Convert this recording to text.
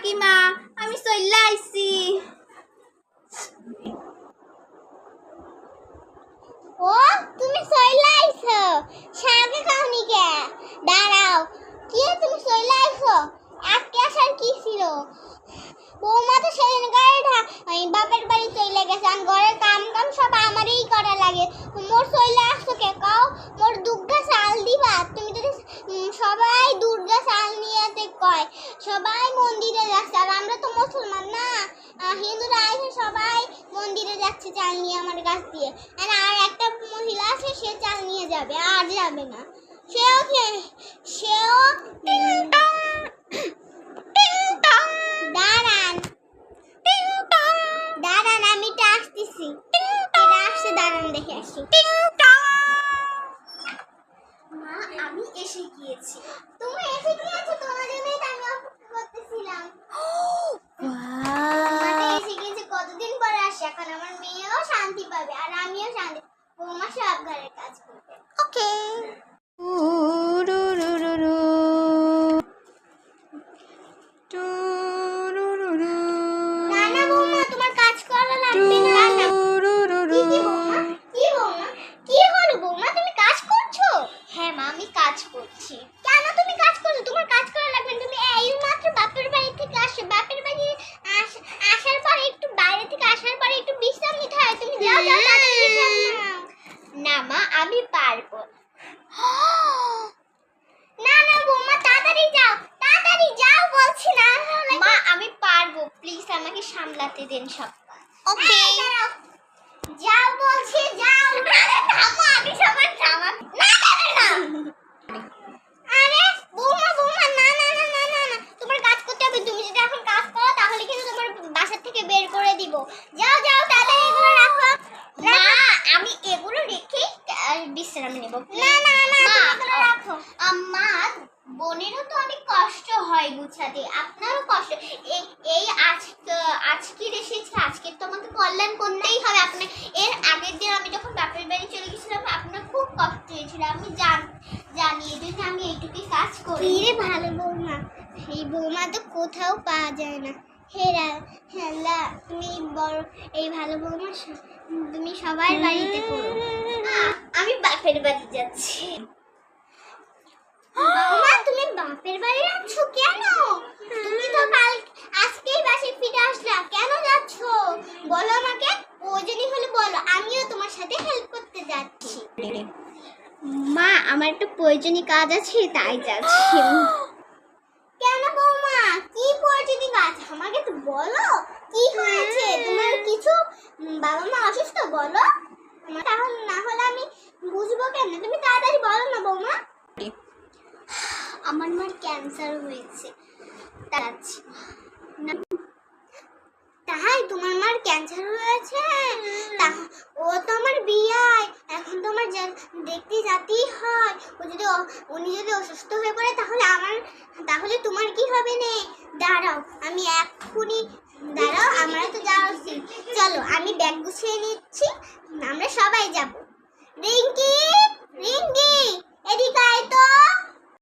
কাকিমা আমি চলে আইছি। ও তুমি চলে আইছো, শাকে খাওনি কে? দাঁড়াও, কি তুমি চলে আইছো? আজকে আসার কি ছিল? বৌমা তো সেদিন বাপের বাড়ি চলে গেছে, আর ঘরের কাম সব আমারই করা লাগে। মোর চলে আসছো কে কও? মোর দুর্গা চাল দিবা? তুমি তো সবাই দুর্গা চাল নিয়েতে কয়, সবাই মন্দিরে যাচ্ছে, আর আমরা তো মুসলমান না, হিন্দুরা আছে, সবাই মন্দিরে যাচ্ছে চাল নিয়ে আমার কাছ দিয়ে। আর একটা মহিলা আছে, সে চাল নিয়ে যাবে, আর যাবে না। সেও দাঁড়ান আমি তো আসতেছি। আসছে, দাঁড়ান দেখে আসি। মা আমি এসে গিয়েছি। তুমি এসে গিয়েছো, তোমার জন্যই তো আমি অপেক্ষা করতেছিলাম। এসে গিয়েছে, কতদিন পরে আসছে, এখন আমার মেয়েও শান্তি পাবে আর আমিও শান্তি। বৌমা সব ঘরের কাজ করবে। ওকে। না না বৌমা, তোমার কাজ করা লাগবে না। কি বৌমা, কি হলো বৌমা, তুমি কাজ করছো? হ্যাঁ মা আমি কাজ করছি। কেন তুমি কাজ করছো? তোমার কাজ করা লাগবে না। তুমি এই মাত্র বাপের বাড়ি থেকে আসছো, বাপের বাড়ি আসার পরে একটু বাইরে থেকে আসার পরে একটু বিশ্রাম নিতে হয়। তুমি যাও যাও, তাড়াতাড়ি বিশ্রাম নাও। না মা আমি পারবো। না না বৌমা, তাড়াতাড়ি যাও বলছি না। মা আমি পারবো, প্লিজ আমাকে সামলাতে দেন সব। ওকে, যাও বলছি, যাও। থামো, আমি সবার থামা। না না আরে বৌমা না না না না না না, তোমার কাজ করতে হবে। তুমি যদি এখন কাজ করো তাহলে কিন্তু তোমার বাসা থেকে বের করে দিব। যাও যাও, তাড়াতাড়ি এগুলো রাখো। মা আমি এগুলো রেখেই বিশ্রাম নেব। না না না, মা এগুলো রাখো। মা বোনেরও তো অনেক কষ্ট হয় গুছাতে, আপনারও কষ্ট। এই আজকের এসেছে, আজকে তো আমাকে কল্যাণ করতেই হবে। আপনার এর আগের দিন আমি যখন বাপের বাড়ি চলে গেছিলাম আপনার খুব কষ্ট হয়েছিল, আমি জানি। এই জন্য আমি এইটুকুই কাজ করি। রে ভালো বৌমা, এই বৌমা তো কোথাও পাওয়া যায় না। হেলা তুমি বড়, এই ভালো বৌমা তুমি সবার বাড়িতে করো। আমি বাপের বাড়ি যাচ্ছি। বৌমা তুমি বাপের বাড়ি যাচ্ছ কেন? তুমি তো আজকেই বাসে ফিরে আসলা, কেন যাচ্ছ বলো আমাকে। প্রয়োজনই হলে বলো, আমিও তোমার সাথে হেল্প করতে যাচ্ছি। মা আমার একটা প্রয়োজনীয় কাজ আছে তাই যাচ্ছি। কেন বৌমা, কি প্রয়োজনীয় কাজ আমাকে তো বলো। কি হয়েছে তোমার? কিছু বাবা মা অসুস্থ বলো, তাহলে না হলে আমি বুঝবো কেন। তুমি তাড়াতাড়ি বলো না বৌমা। আমার মার ক্যান্সার হয়েছে, যাচ্ছি। তাই তোমার মার ক্যান্সার হয়েছে? ও তো আমার বিয়াই, এখন তো আমার দেখতে যেতেই হয়। উনি যদি অসুস্থ হয়ে পড়ে তাহলে তোমার কি হবে? নে দাঁড়াও, আমি এক্ষুনি দাঁড়াও, আমরা তো যাওয়া উচিত। চলো আমি ব্যাগ গুছিয়ে নিচ্ছি, আমরা সবাই যাব। রিঙ্কি এদিকে আয় তো।